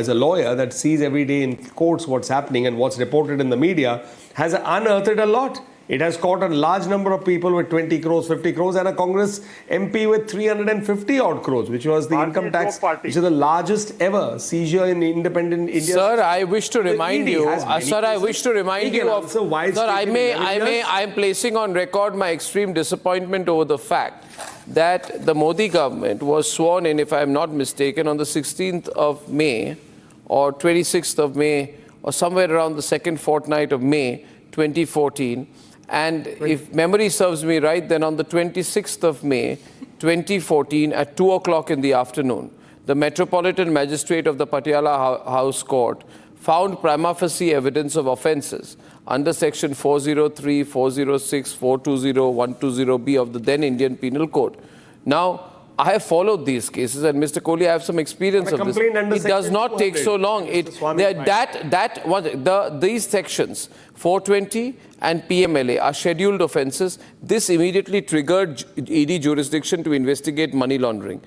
a lawyer that sees every day in courts what's happening and what's reported in the media, has unearthed a lot. It has caught a large number of people with 20 crores, 50 crores, and a Congress MP with 350 odd crores, which was the income tax, which is the largest ever seizure in independent India. Sir, I wish to remind you, I'm placing on record my extreme disappointment over the fact that the Modi government was sworn in, if I'm not mistaken, on the 16th of May or 26th of May or somewhere around the second fortnight of May 2014. And if memory serves me right, then on the 26th of May 2014 at 2 o'clock in the afternoon, the Metropolitan Magistrate of the Patiala House Court found prima facie evidence of offences under section 403, 406, 420, 120B of the then Indian Penal Code. Now, I have followed these cases, and Mr. Kohli, I have some experience of this. It does not take so long. These sections, 420 and PMLA, are scheduled offences. This immediately triggered ED jurisdiction to investigate money laundering.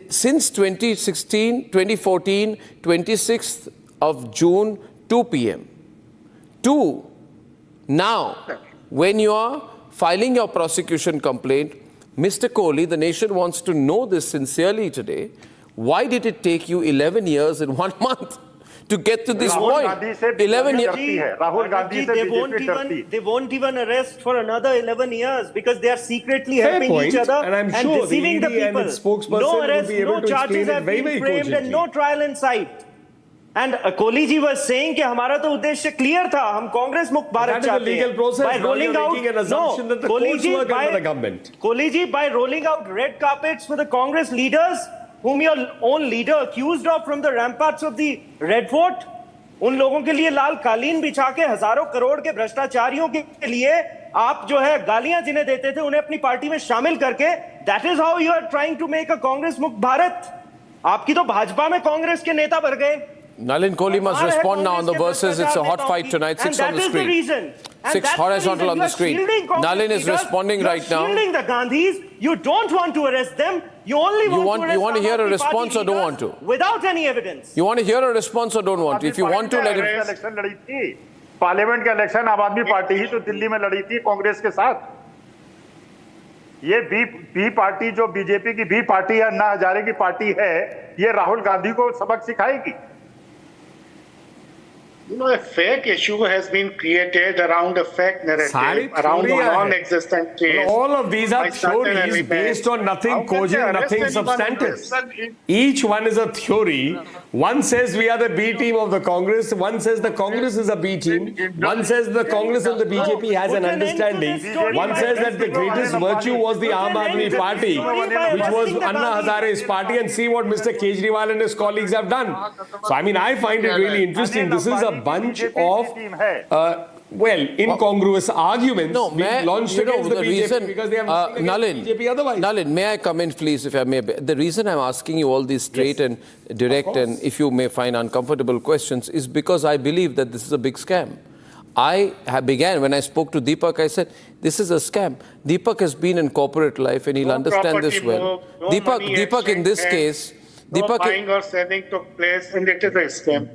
Since 2014, 26th of June, 2 p.m. to now, when you are filing your prosecution complaint, Mr. Kohli, the nation wants to know this sincerely today. Why did it take you 11 years and 1 month to get to this point? 11 years. Rahul Gandhi, they won't even arrest for another 11 years because they are secretly helping each other and deceiving the people. No arrest, no charges have been framed and no trial in sight. And Kohli ji was saying कि हमारा तो उद्देश्य clear था, हम कांग्रेस मुक्त भारत चाहते हैं. By rolling out, Kohli ji, by rolling out red carpets for the Congress leaders, whom your own leader accused of from the ramparts of the Red Fort, उन लोगों के लिए लाल कालीन बिछा के हजारों करोड़ के भ्रष्टाचारियों के लिए आप जो है गालियां जिन्हें देते थे उन्हें अपनी पार्टी में शामिल करके, that is how you are trying to make a Congress मुक्त भारत. आपकी तो भाजपा में कांग्रेस के नेता भर गए. Nalin Kohli must respond now on the verses. It's a hot fight tonight. 6 on the screen. 6 horizontal on the screen. Nalin is responding right now. Shielding the Gandhis. You don't want to arrest them. You only want to arrest. You want to hear a response or don't want to? Without any evidence. You want to hear a response or don't want to? If you want to, let him. Election लड़ी थी. Parliament का election आम आदमी party ही तो दिल्ली में लड़ी थी कांग्रेस के साथ. ये बी पार्टी जो बीजेपी की बी पार्टी है, अन्ना हजारे की पार्टी है, ये राहुल गांधी को सबक सिखाएगी. You know, a fake issue has been created around a fake narrative, around a non-existent case. All of these are theories based on nothing cogent, nothing substantive. Each one is a theory. One says we are the B team of the Congress. One says the Congress is a B team. One says the Congress and the BJP has an understanding. One says that the greatest virtue was the Aam Aadmi Party, which was Anna Hazare's party, and see what Mr. Kejriwal and his colleagues have done. So, I mean, I find it really interesting. This is a bunch of incongruous arguments being launched against the BJP because they have nothing against the BJP otherwise. Nalin, may I come in, please, if I may? The reason I'm asking you all these straight and direct and, if you may find uncomfortable questions, is because I believe that this is a big scam. I began, when I spoke to Deepak, I said, this is a scam. Deepak has been in corporate life and he'll understand this well. Deepak, in this case... buying or selling took place and it is a scam.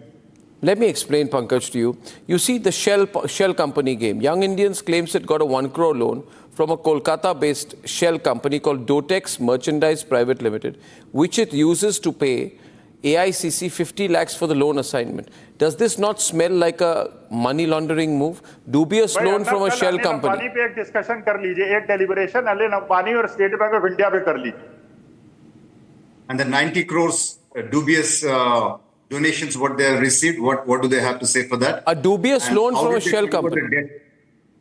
Let me explain, Pankaj, to you. You see the shell company game. Young Indians claims it got a 1 crore loan from a Kolkata-based shell company called Dotex Merchandise Private Limited, which it uses to pay AICC 50 lakhs for the loan assignment. Does this not smell like a money laundering move? Dubious loan from a shell company. Ambani पे एक discussion कर लीजिए, एक deliberation Ambani और state bank of India पे कर लीजिए. And the 90 crores dubious donations, what they have received, what do they have to say for that? A dubious loan from a shell company.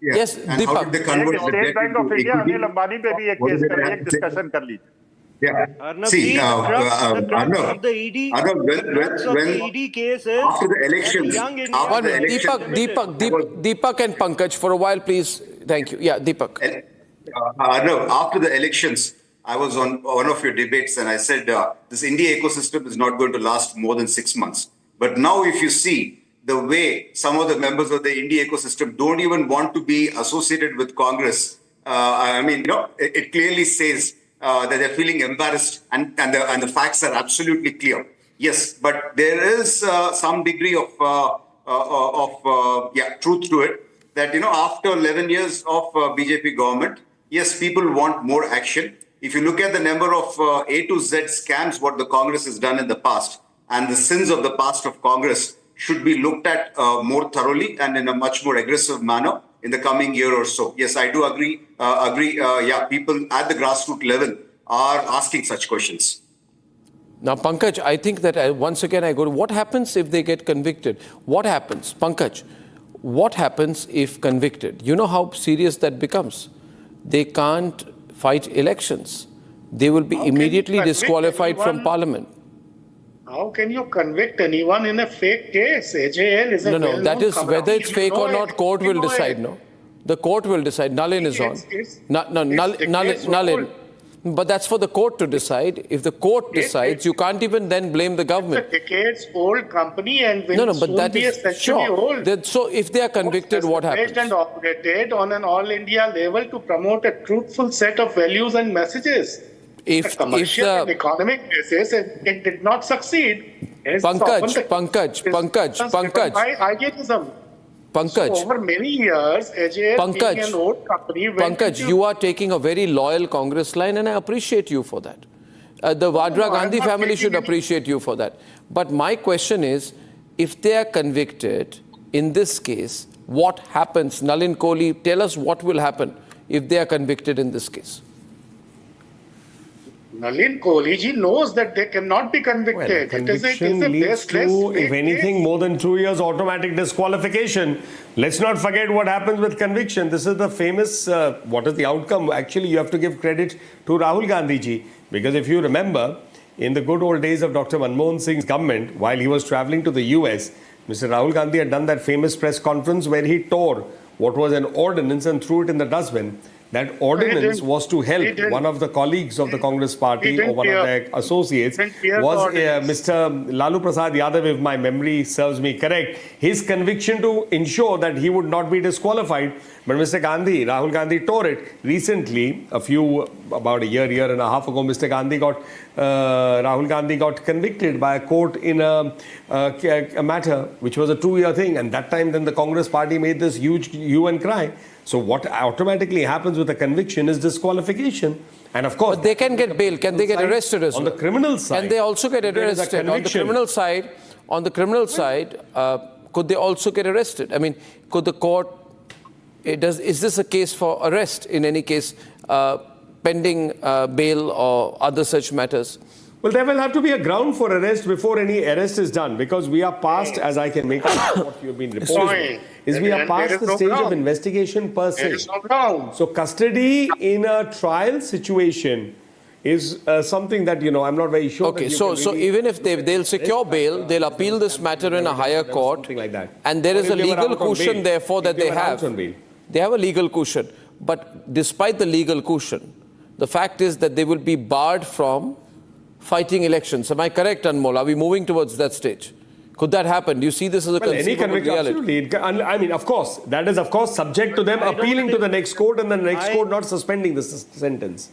Yeah. Yes, And how did they convert the state debt bank of into India equity? Anil Ambani पे भी एक What case did they करें, have एक to say? Discussion कर लीजिए. Yeah. Arnab See, ji, the crux of the ED, Arnab, crux of the ED case is after the that elections, Young India after the Private election, Limited. Deepak and Pankaj, for a while, please. Thank you. Yeah, Deepak. Arnab, after the elections, I was on one of your debates and I said this India ecosystem is not going to last more than 6 months. But now, if you see the way some of the members of the India ecosystem don't even want to be associated with Congress, I mean, it clearly says that they're feeling embarrassed, and the facts are absolutely clear. Yes, but there is some degree of truth to it. That after 11 years of BJP government, yes, people want more action. If you look at the number of A to Z scams, what the Congress has done in the past, and the sins of the past of Congress should be looked at more thoroughly and in a much more aggressive manner in the coming year or so. Yes, I do agree. People at the grassroots level are asking such questions. Now, Pankaj, I think that once again I go to what happens if they get convicted? What happens? Pankaj, what happens if convicted? You know how serious that becomes. They can't fight elections. They will be immediately disqualified from parliament. How can you convict anyone in a fake case? AJL is a No, that is whether it's fake or not, court will decide, it. no? The court will decide. Nalin is on. Nalin. But that's for the court to decide. If the court decides, you can't even then blame the government. It's a decades-old company and will but soon that be a is century old. So if they are convicted, what happens? And operated on an all-India level to promote a truthful set of values and messages. If commercial and economic basis, it did not succeed. Pankaj. So over many years, AJL being an old company. Pankaj, you are taking a very loyal Congress line, and I appreciate you for that. The Vadra Gandhi family should appreciate you for that. But my question is, if they are convicted in this case, what happens? Nalin Kohli, tell us what will happen if they are convicted in this case. Nalin Kohli ji knows that they cannot be convicted. Well, conviction leads to, if anything, more than 2 years automatic disqualification. Let's not forget what happens with conviction. This is the famous, what is the outcome? Actually, you have to give credit to Rahul Gandhi ji. Because if you remember, in the good old days of Dr. Manmohan Singh's government, while he was traveling to the US, Mr. Rahul Gandhi had done that famous press conference where he tore what was an ordinance and threw it in the dustbin. That ordinance was to help one of the colleagues of the Congress party or one of their associates was Mr. Lalu Prasad Yadav, if my memory serves me correct, his conviction to ensure that he would not be disqualified. But Mr. Gandhi, Rahul Gandhi tore it. Recently, about a year and a half ago, Rahul Gandhi got convicted by a court in a matter which was a 2-year thing. And that time then the Congress party made this huge hue and cry. So what automatically happens with a conviction is disqualification. And of course, but they can get bail. Can they get arrested as well? On the criminal side, can they also get arrested? On the criminal side, could they also get arrested? I mean, could the court? Is this a case for arrest in any case, pending bail or other such matters? Well, there will have to be a ground for arrest before any arrest is done, because we are past, as I can make out what you have been reporting, we are past the stage of investigation per se. There is no ground. So custody in a trial situation is something that, I'm not very sure. Okay, so even if they'll secure bail, they'll appeal this matter in a higher court, something like that. And there is a legal cushion, therefore, that they have. They have a legal cushion. But despite the legal cushion, the fact is that they will be barred from fighting elections. Am I correct, Anmol? Are we moving towards that stage? Could that happen? Do you see this as a conceivable reality? Absolutely. I mean, of course, that is, of course, subject to them appealing to the next court and the next court not suspending the sentence.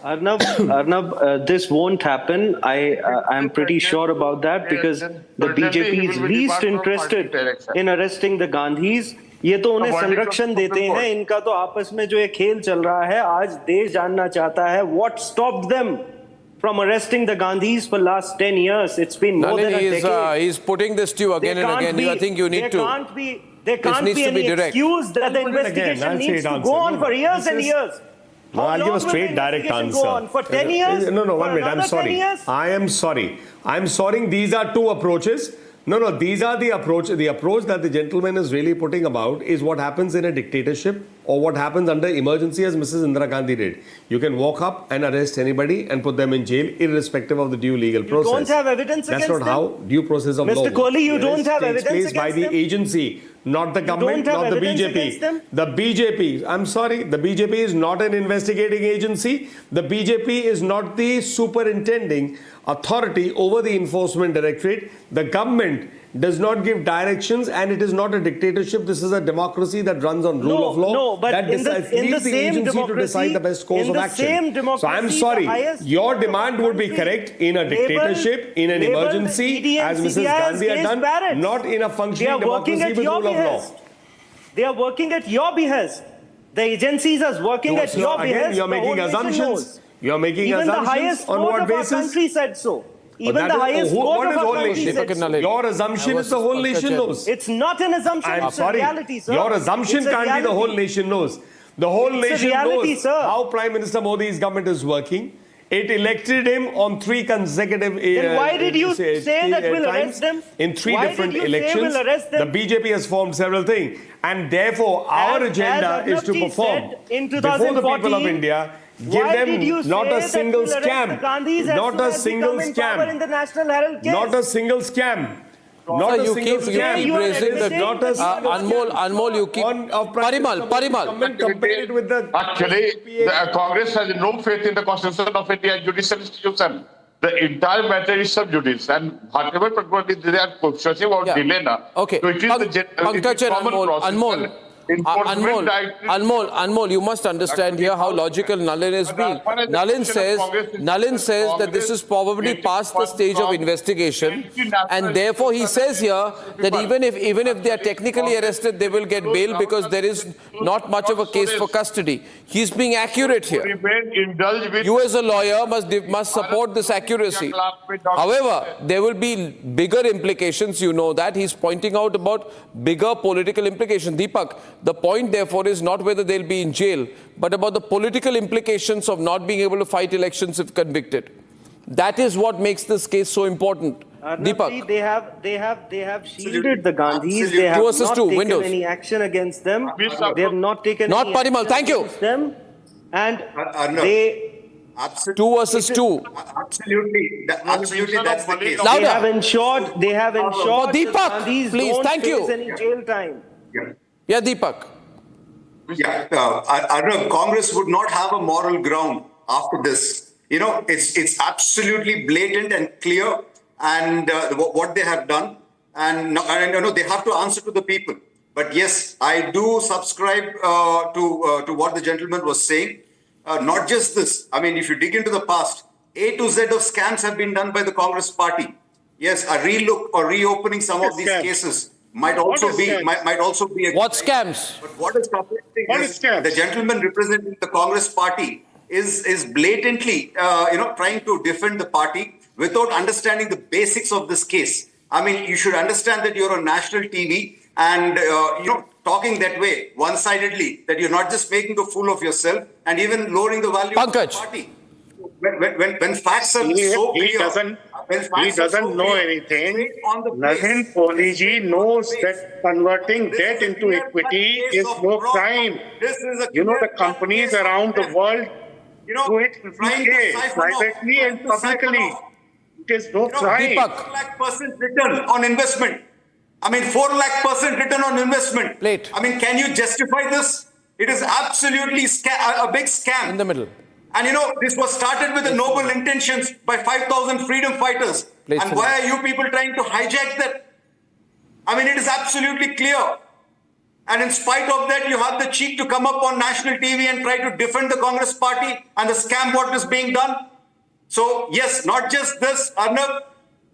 Arnab, this won't happen. I'm pretty sure about that, because the BJP is least interested in arresting the Gandhis. ये तो उन्हें संरक्षण देते हैं, इनका तो आपस में जो ये खेल चल रहा है, आज देश जानना चाहता है what stopped them from arresting the Gandhis for last 10 years. It's been more than a decade. He's putting this to you again and again. I think you need to. There can't be any excuse that the investigation needs to go on for years and years. No, I'll give a straight, direct answer. Go on for 10 years? No, 1 minute. I'm sorry. I am sorry. These are two approaches. No, these are the approach. The approach that the gentleman is really putting about is what happens in a dictatorship or what happens under emergency, as Mrs. Indira Gandhi did. You can walk up and arrest anybody and put them in jail irrespective of the due legal process. You don't have evidence against them? That's not how due process of law Mr. Kohli, you don't have evidence against by the them? agency, not the government, not the BJP. The BJP, I'm sorry, the BJP is not an investigating agency. The BJP is not the superintending authority over the enforcement directorate. The government does not give directions, and it is not a dictatorship. This is a democracy that runs on rule of law. No, but that in the same agency democracy, to decide the best course of action. Same democracy, so I'm sorry, your demand would be correct in a dictatorship, in an emergency, as Mrs. Gandhi had done, not in a functioning democracy with rule of law. They are working at your behest. The agencies are working at your behest. You're making assumptions. You're making Even assumptions the highest on court what of basis? our country said so. Even the highest court of our country said so. Your assumption is the whole nation knows. It's not an assumption, it's a reality, sir. Your assumption can't be the whole nation knows. The whole nation knows sir. how Prime Minister Modi's government is working. It elected him on 3 consecutive Then why did you say that we'll arrest them? In 3 why different did you elections. Say we'll arrest them? The BJP has formed several things. And therefore, our agenda is to perform before the people of India. Give them not a single scam. Not a single scam. In the National Herald Case. Not a single scam. Not a single scam. You keep praising the Anmol, you keep Parimal. Actually, the Congress has no faith in the Constitution of India and judicial institution. The entire matter is sub judice, and whatever they are questioning about delay now. Okay. So it is the common process. Anmol, you must understand here how logical Nalin is being. Nalin says that this is probably past the stage of investigation, and therefore he says here that even if they are technically arrested, they will get bail because there is not much of a case for custody. He's being accurate here. You as a lawyer must support this accuracy. However, there will be bigger implications, you know that. He's pointing out about bigger political implications. Deepak, the point, therefore, is not whether they'll be in jail, but about the political implications of not being able to fight elections if convicted. That is what makes this case so important. Deepak. They have shielded the Gandhis. They have not taken any action against them. They have not taken any action against them. And they... 2 versus 2. Absolutely, that's the case. Louder. They have ensured Deepak, please, thank you. Any jail time. Yeah, Deepak. Yeah, Arnab, Congress would not have a moral ground after this. You know, it's absolutely blatant and clear, and what they have done, and I know they have to answer to the people. But yes, I do subscribe to what the gentleman was saying. Not just this. I mean, if you dig into the past, A to Z of scams have been done by the Congress party. Yes, a relook or reopening some of these cases might also be a what scams? But what is perplexing is the gentleman representing the Congress party is blatantly trying to defend the party without understanding the basics of this case. I mean, you should understand that you're on national TV and talking that way one-sidedly, that you're not just making a fool of yourself and even lowering the value of the party. When facts are so clear, he doesn't know anything. Navin Kohli knows that converting debt into equity is no crime. The companies around the world do it privately and publicly. It is no crime. 4 lakh% return on investment. I mean, 4 lakh% return on investment. I mean, can you justify this? It is absolutely a big scam. In the middle. And this was started with the noble intentions by 5,000 freedom fighters. And why are you people trying to hijack that? I mean, it is absolutely clear. And in spite of that, you have the cheek to come up on national TV and try to defend the Congress party and the scam what is being done. So, yes, not just this, Arnab,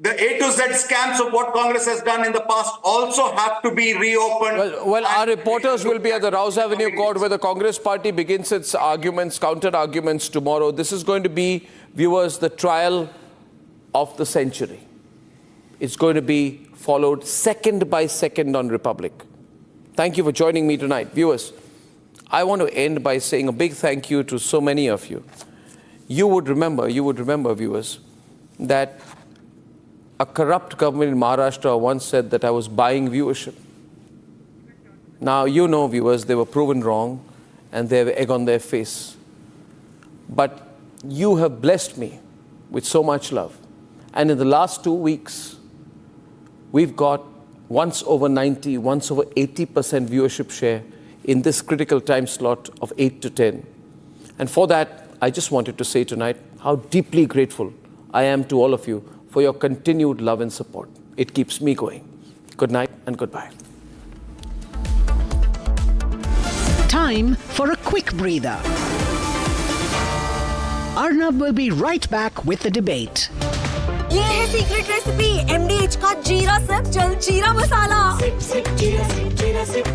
the A to Z scams of what Congress has done in the past also have to be reopened. Well, our reporters will be at the Rouse Avenue Court where the Congress party begins its counter-arguments tomorrow. This is going to be, viewers, the trial of the century. It's going to be followed second by second on Republic. Thank you for joining me tonight. Viewers, I want to end by saying a big thank you to so many of you. You would remember, viewers, that a corrupt government in Maharashtra once said that I was buying viewership. Now, you know, viewers, they were proven wrong and they have egg on their face. But you have blessed me with so much love. And in the last 2 weeks, we've got once over 90, once over 80% viewership share in this critical time slot of 8 to 10. And for that, I just wanted to say tonight how deeply grateful I am to all of you for your continued love and support. It keeps me going. Good night and goodbye. Time for a quick breather. Arnab will be right back with the debate. ये है secret recipe MDH का जीरा SIP जल जीरा मसाला। SIP SIP जीरा SIP